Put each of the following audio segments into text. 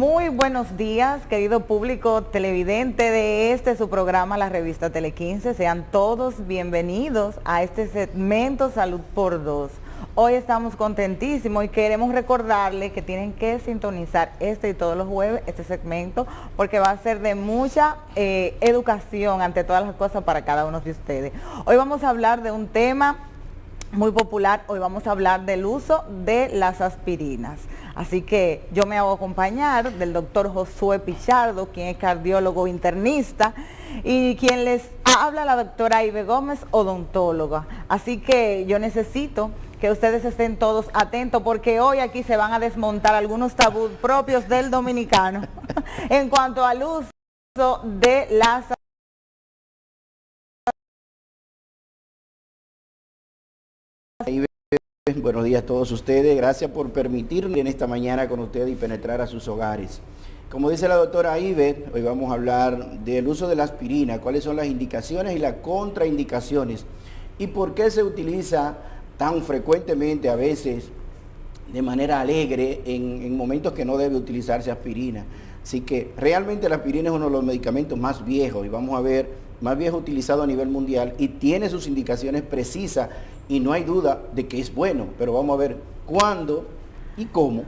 Muy buenos días, querido público televidente de su programa, la revista Tele 15. Sean todos bienvenidos a este segmento Salud por Dos. Hoy estamos contentísimos y queremos recordarles que tienen que sintonizar este y todos los jueves este segmento porque va a ser de mucha educación ante todas las cosas para cada uno de ustedes. Hoy vamos a hablar de un tema muy popular. Hoy vamos a hablar del uso de las aspirinas. Así que yo me hago acompañar del doctor Josué Pichardo, quien es cardiólogo internista, y quien les habla la doctora Ibe Gómez, odontóloga. Así que yo necesito que ustedes estén todos atentos porque hoy aquí se van a desmontar algunos tabús propios del dominicano en cuanto al uso de las Buenos días a todos ustedes, gracias por permitirme en esta mañana con ustedes y penetrar a sus hogares. Como dice la doctora Ibe, hoy vamos a hablar del uso de la aspirina, cuáles son las indicaciones y las contraindicaciones y por qué se utiliza tan frecuentemente, a veces de manera alegre, en momentos que no debe utilizarse aspirina. Así que realmente la aspirina es uno de los medicamentos más viejos y vamos a ver, más viejo utilizado a nivel mundial y tiene sus indicaciones precisas y no hay duda de que es bueno, pero vamos a ver cuándo y cómo.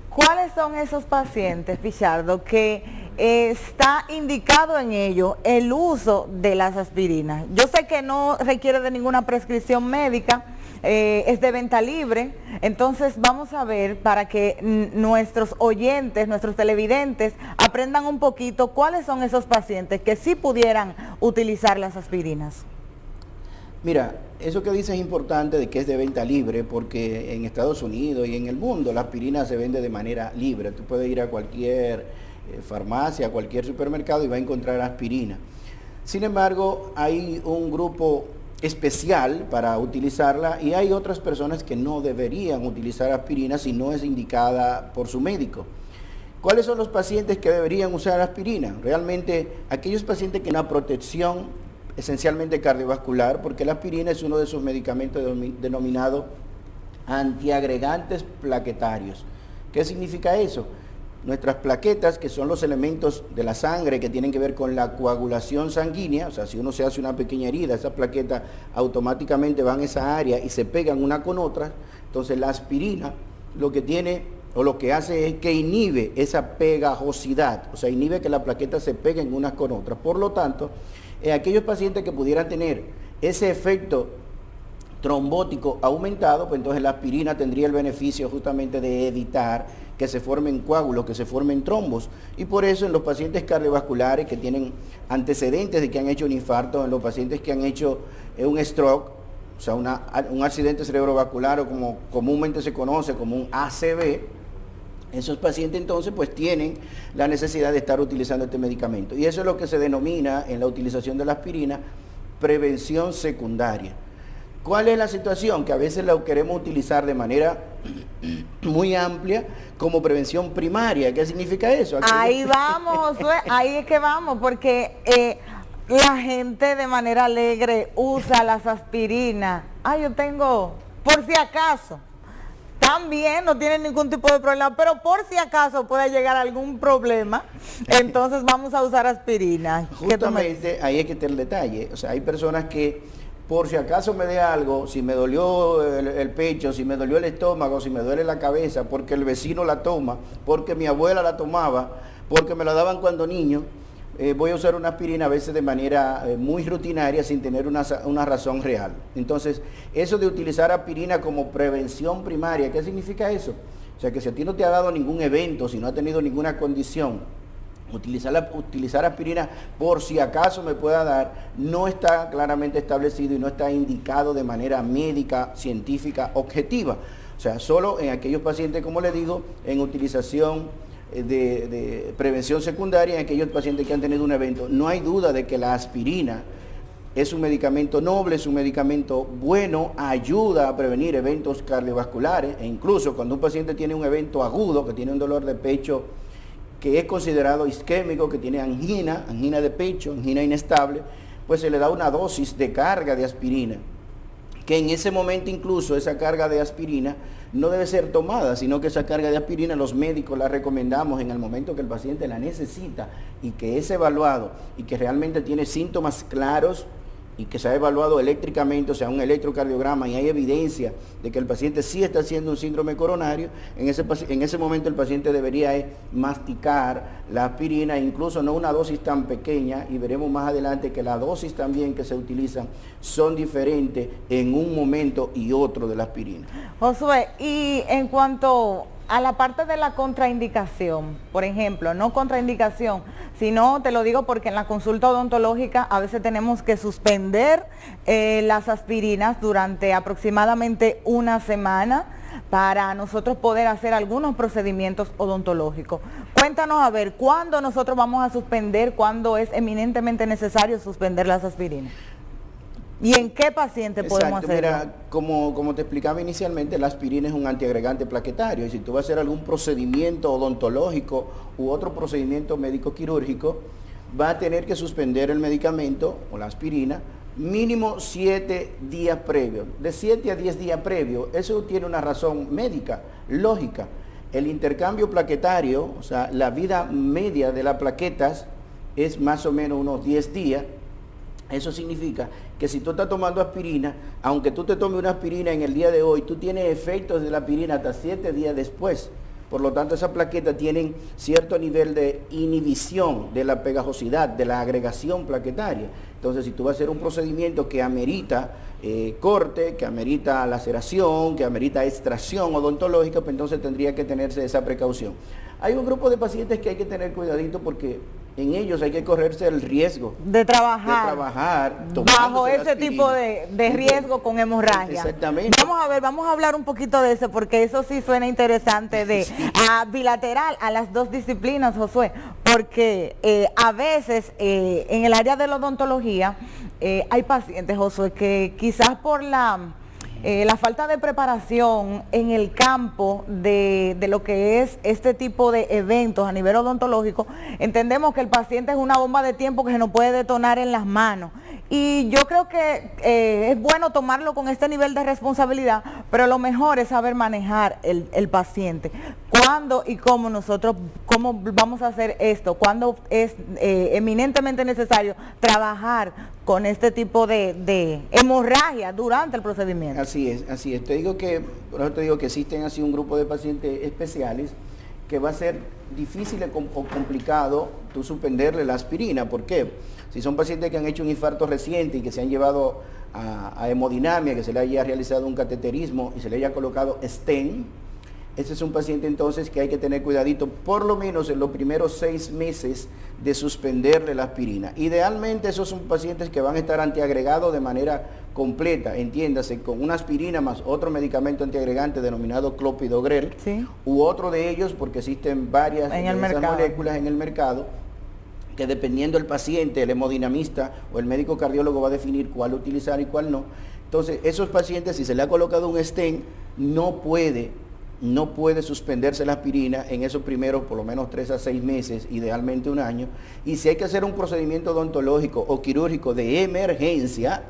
¿Cuáles son esos pacientes, Pichardo, que está indicado en ello el uso de las aspirinas? Yo sé que no requiere de ninguna prescripción médica, es de venta libre, entonces vamos a ver para que nuestros oyentes, nuestros televidentes aprendan un poquito cuáles son esos pacientes que sí pudieran utilizar las aspirinas. Mira, eso que dices es importante de que es de venta libre porque en Estados Unidos y en el mundo la aspirina se vende de manera libre. Tú puedes ir a cualquier farmacia, a cualquier supermercado y va a encontrar aspirina. Sin embargo, hay un grupo especial para utilizarla y hay otras personas que no deberían utilizar aspirina si no es indicada por su médico. ¿Cuáles son los pacientes que deberían usar aspirina? Realmente aquellos pacientes que tienen una protección esencialmente cardiovascular, porque la aspirina es uno de esos medicamentos denominados antiagregantes plaquetarios. ¿Qué significa eso? Nuestras plaquetas, que son los elementos de la sangre que tienen que ver con la coagulación sanguínea, o sea, si uno se hace una pequeña herida, esas plaquetas automáticamente van a esa área y se pegan una con otra. Entonces la aspirina lo que tiene o lo que hace es que inhibe esa pegajosidad, o sea, inhibe que las plaquetas se peguen unas con otras. Por lo tanto, aquellos pacientes que pudieran tener ese efecto trombótico aumentado, pues entonces la aspirina tendría el beneficio justamente de evitar que se formen coágulos, que se formen trombos. Y por eso en los pacientes cardiovasculares que tienen antecedentes de que han hecho un infarto, en los pacientes que han hecho un stroke, o sea, un accidente cerebrovascular o como comúnmente se conoce como un ACV, esos pacientes entonces pues tienen la necesidad de estar utilizando este medicamento. Y eso es lo que se denomina en la utilización de la aspirina prevención secundaria. ¿Cuál es la situación? Que a veces la queremos utilizar de manera muy amplia como prevención primaria. ¿Qué significa eso? Ahí vamos, Josué, ahí es que vamos, porque la gente de manera alegre usa las aspirinas. Yo tengo, por si acaso. También no tienen ningún tipo de problema, pero por si acaso puede llegar algún problema, entonces vamos a usar aspirina. Justamente ahí es que está el detalle. O sea, hay personas que por si acaso me dé algo, si me dolió el pecho, si me dolió el estómago, si me duele la cabeza, porque el vecino la toma, porque mi abuela la tomaba, porque me la daban cuando niño, voy a usar una aspirina a veces de manera muy rutinaria sin tener una razón real. Entonces, eso de utilizar aspirina como prevención primaria, ¿qué significa eso? O sea, que si a ti no te ha dado ningún evento, si no has tenido ninguna condición, utilizar aspirina por si acaso me pueda dar, no está claramente establecido y no está indicado de manera médica, científica, objetiva. O sea, solo en aquellos pacientes, como les digo, en utilización de prevención secundaria en aquellos pacientes que han tenido un evento. No hay duda de que la aspirina es un medicamento noble, es un medicamento bueno, ayuda a prevenir eventos cardiovasculares e incluso cuando un paciente tiene un evento agudo, que tiene un dolor de pecho que es considerado isquémico, que tiene angina de pecho, angina inestable, pues se le da una dosis de carga de aspirina, que en ese momento incluso esa carga de aspirina no debe ser tomada, sino que esa carga de aspirina los médicos la recomendamos en el momento que el paciente la necesita y que es evaluado y que realmente tiene síntomas claros y que se ha evaluado eléctricamente, o sea, un electrocardiograma, y hay evidencia de que el paciente sí está haciendo un síndrome coronario. En ese momento el paciente debería masticar la aspirina, incluso no una dosis tan pequeña, y veremos más adelante que la dosis también que se utilizan son diferentes en un momento y otro de la aspirina. Josué, y en cuanto a la parte de la contraindicación, por ejemplo, no contraindicación, sino te lo digo porque en la consulta odontológica a veces tenemos que suspender las aspirinas durante aproximadamente una semana para nosotros poder hacer algunos procedimientos odontológicos. Cuéntanos a ver, ¿cuándo nosotros vamos a suspender, cuándo es eminentemente necesario suspender las aspirinas? ¿Y en qué paciente podemos hacerlo? Mira, como te explicaba inicialmente, la aspirina es un antiagregante plaquetario, y si tú vas a hacer algún procedimiento odontológico u otro procedimiento médico quirúrgico, va a tener que suspender el medicamento o la aspirina mínimo 7 días previos, de 7 a 10 días previos. Eso tiene una razón médica, lógica. El intercambio plaquetario, o sea, la vida media de las plaquetas es más o menos unos 10 días. Eso significa que si tú estás tomando aspirina, aunque tú te tomes una aspirina en el día de hoy, tú tienes efectos de la aspirina hasta 7 días después. Por lo tanto, esas plaquetas tienen cierto nivel de inhibición de la pegajosidad, de la agregación plaquetaria. Entonces, si tú vas a hacer un procedimiento que amerita corte, que amerita laceración, que amerita extracción odontológica, pues entonces tendría que tenerse esa precaución. Hay un grupo de pacientes que hay que tener cuidadito porque en ellos hay que correrse el riesgo de trabajar bajo ese tipo de riesgo con hemorragia. Exactamente. Vamos a hablar un poquito de eso, porque eso sí suena interesante, bilateral a las dos disciplinas, Josué, porque a veces en el área de la odontología hay pacientes, Josué, que quizás por la falta de preparación en el campo de lo que es este tipo de eventos a nivel odontológico, entendemos que el paciente es una bomba de tiempo que se nos puede detonar en las manos. Y yo creo que es bueno tomarlo con este nivel de responsabilidad, pero lo mejor es saber manejar el paciente. ¿Cuándo y cómo vamos a hacer esto? ¿Cuándo es eminentemente necesario trabajar con este tipo de hemorragia durante el procedimiento? Así es. Por eso te digo que existen así un grupo de pacientes especiales que va a ser difícil o complicado tú suspenderle la aspirina. ¿Por qué? Si son pacientes que han hecho un infarto reciente y que se han llevado a hemodinamia, que se le haya realizado un cateterismo y se le haya colocado stent, ese es un paciente entonces que hay que tener cuidadito, por lo menos en los primeros 6 meses de suspenderle la aspirina. Idealmente esos son pacientes que van a estar antiagregados de manera completa, entiéndase, con una aspirina más otro medicamento antiagregante denominado clopidogrel, ¿sí? U otro de ellos, porque existen varias de esas moléculas en el mercado, que dependiendo del paciente, el hemodinamista o el médico cardiólogo va a definir cuál utilizar y cuál no. Entonces, esos pacientes, si se le ha colocado un stent, no puede suspenderse la aspirina en esos primeros por lo menos 3 a 6 meses, idealmente un año. Y si hay que hacer un procedimiento odontológico o quirúrgico de emergencia,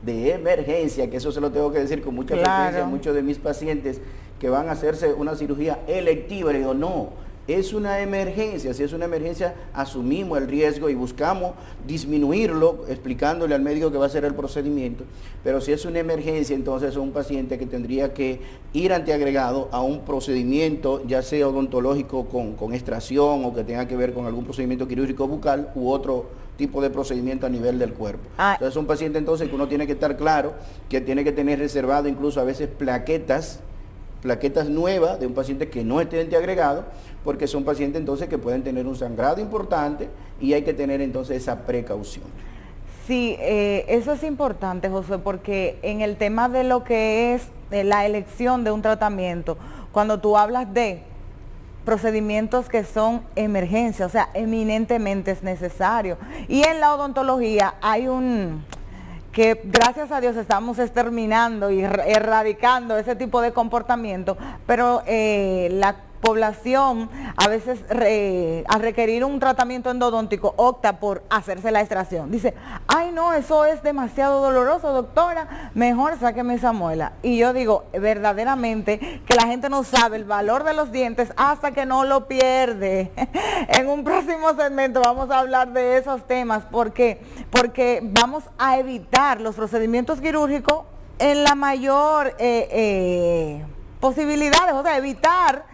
que eso se lo tengo que decir con mucha frecuencia a muchos de mis pacientes que van a hacerse una cirugía electiva, le digo, no, es una emergencia. Si es una emergencia, asumimos el riesgo y buscamos disminuirlo, explicándole al médico que va a hacer el procedimiento. Pero si es una emergencia, entonces es un paciente que tendría que ir antiagregado a un procedimiento, ya sea odontológico con extracción o que tenga que ver con algún procedimiento quirúrgico bucal u otro tipo de procedimiento a nivel del cuerpo. Entonces es un paciente entonces que uno tiene que estar claro, que tiene que tener reservado incluso a veces plaquetas nuevas de un paciente que no esté antiagregado, porque son pacientes entonces que pueden tener un sangrado importante y hay que tener entonces esa precaución. Sí, eso es importante, José, porque en el tema de lo que es la elección de un tratamiento, cuando tú hablas de procedimientos que son emergencia, o sea, eminentemente es necesario. Y en la odontología hay que gracias a Dios estamos exterminando y erradicando ese tipo de comportamiento, pero población a veces al requerir un tratamiento endodóntico opta por hacerse la extracción. Dice, ay no, eso es demasiado doloroso, doctora, mejor sáqueme esa muela. Y yo digo, verdaderamente, que la gente no sabe el valor de los dientes hasta que no lo pierde. En un próximo segmento vamos a hablar de esos temas, porque vamos a evitar los procedimientos quirúrgicos en la mayor posibilidades, o sea, evitar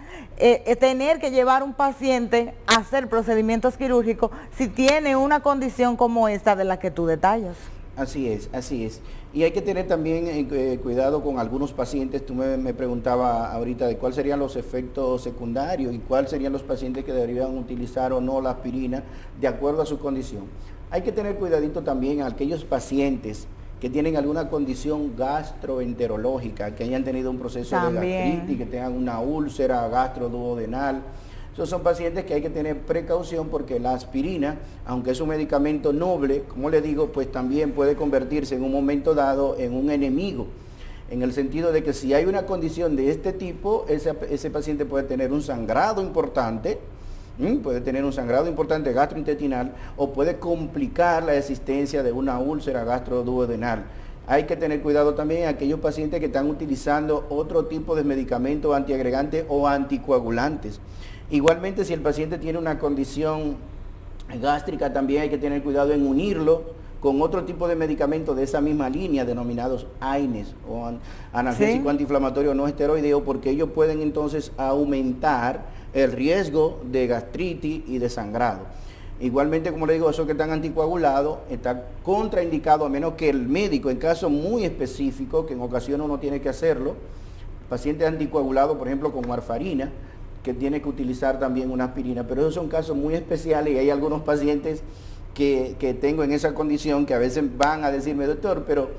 tener que llevar un paciente a hacer procedimientos quirúrgicos si tiene una condición como esta de la que tú detallas. Así es, así es. Y hay que tener también cuidado con algunos pacientes. Tú me preguntabas ahorita de cuáles serían los efectos secundarios y cuáles serían los pacientes que deberían utilizar o no la aspirina de acuerdo a su condición. Hay que tener cuidadito también a aquellos pacientes que tienen alguna condición gastroenterológica, que hayan tenido un proceso de gastritis, que tengan una úlcera gastroduodenal. Esos son pacientes que hay que tener precaución porque la aspirina, aunque es un medicamento noble, como le digo, pues también puede convertirse en un momento dado en un enemigo, en el sentido de que si hay una condición de este tipo, ese paciente puede tener un sangrado importante, gastrointestinal, o puede complicar la existencia de una úlcera gastroduodenal. Hay que tener cuidado también a aquellos pacientes que están utilizando otro tipo de medicamentos antiagregantes o anticoagulantes. Igualmente, si el paciente tiene una condición gástrica, también hay que tener cuidado en unirlo con otro tipo de medicamentos de esa misma línea, denominados AINES, o analgésico antiinflamatorio no esteroideo, porque ellos pueden entonces aumentar el riesgo de gastritis y de sangrado. Igualmente, como le digo, esos que están anticoagulados está contraindicado, a menos que el médico, en casos muy específicos, que en ocasiones uno tiene que hacerlo, pacientes anticoagulados, por ejemplo, con warfarina, que tiene que utilizar también una aspirina, pero esos son casos muy especiales y hay algunos pacientes que tengo en esa condición que a veces van a decirme, doctor, pero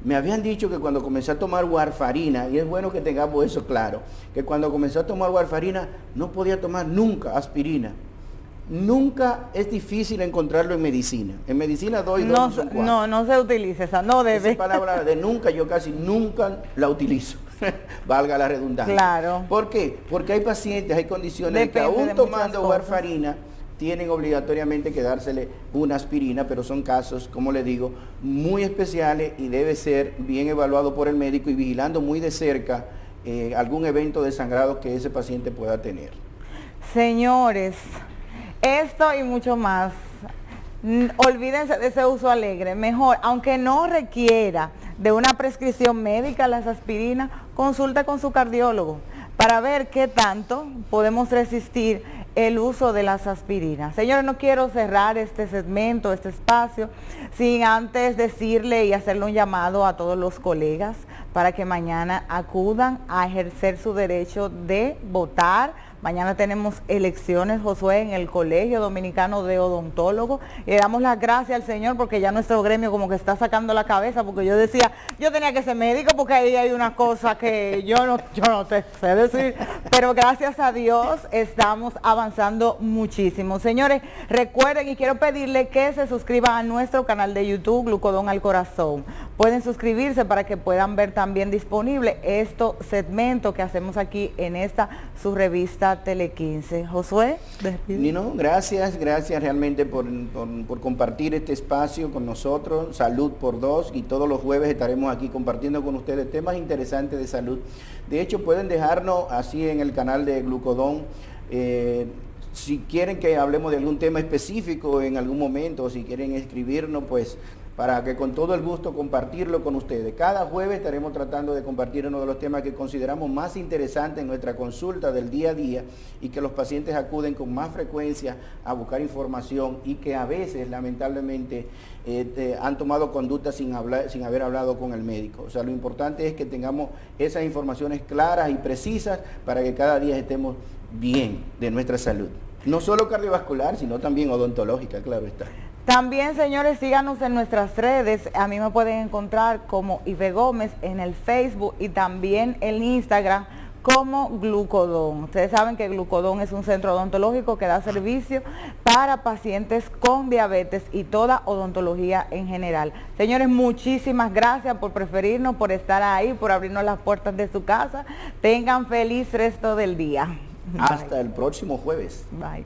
me habían dicho que cuando comencé a tomar warfarina, y es bueno que tengamos eso claro, que cuando comencé a tomar warfarina no podía tomar nunca aspirina. Nunca es difícil encontrarlo en medicina. En medicina doy dos o cuatro. No se utiliza esa, no debe. Esa palabra de nunca, yo casi nunca la utilizo. Valga la redundancia. Claro. ¿Por qué? Porque hay pacientes, hay condiciones que aún tomando warfarina tienen obligatoriamente que dársele una aspirina, pero son casos, como le digo, muy especiales y debe ser bien evaluado por el médico y vigilando muy de cerca algún evento de sangrado que ese paciente pueda tener. Señores, esto y mucho más, olvídense de ese uso alegre. Mejor, aunque no requiera de una prescripción médica las aspirinas, consulta con su cardiólogo para ver qué tanto podemos resistir el uso de las aspirinas. Señores, no quiero cerrar este segmento, este espacio, sin antes decirle y hacerle un llamado a todos los colegas para que mañana acudan a ejercer su derecho de votar. Mañana tenemos elecciones, Josué, en el Colegio Dominicano de Odontólogos. Y le damos las gracias al Señor porque ya nuestro gremio como que está sacando la cabeza, porque yo decía, yo tenía que ser médico porque ahí hay una cosa que yo no te sé decir. Pero gracias a Dios estamos avanzando muchísimo. Señores, recuerden y quiero pedirle que se suscriban a nuestro canal de YouTube, Glucodón al Corazón. Pueden suscribirse para que puedan ver también disponible estos segmentos que hacemos aquí en esta su revista Tele 15. Josué, despide. Nino, gracias realmente por compartir este espacio con nosotros, Salud por Dos, y todos los jueves estaremos aquí compartiendo con ustedes temas interesantes de salud. De hecho, pueden dejarnos así en el canal de Glucodón, si quieren que hablemos de algún tema específico en algún momento, o si quieren escribirnos, pues para que con todo el gusto compartirlo con ustedes. Cada jueves estaremos tratando de compartir uno de los temas que consideramos más interesantes en nuestra consulta del día a día y que los pacientes acuden con más frecuencia a buscar información y que a veces, lamentablemente, han tomado conductas sin haber hablado con el médico. O sea, lo importante es que tengamos esas informaciones claras y precisas para que cada día estemos bien de nuestra salud. No solo cardiovascular, sino también odontológica, claro está. También, señores, síganos en nuestras redes. A mí me pueden encontrar como Ive Gómez en el Facebook y también en Instagram como Glucodón. Ustedes saben que Glucodón es un centro odontológico que da servicio para pacientes con diabetes y toda odontología en general. Señores, muchísimas gracias por preferirnos, por estar ahí, por abrirnos las puertas de su casa. Tengan feliz resto del día. Hasta el próximo jueves. Bye.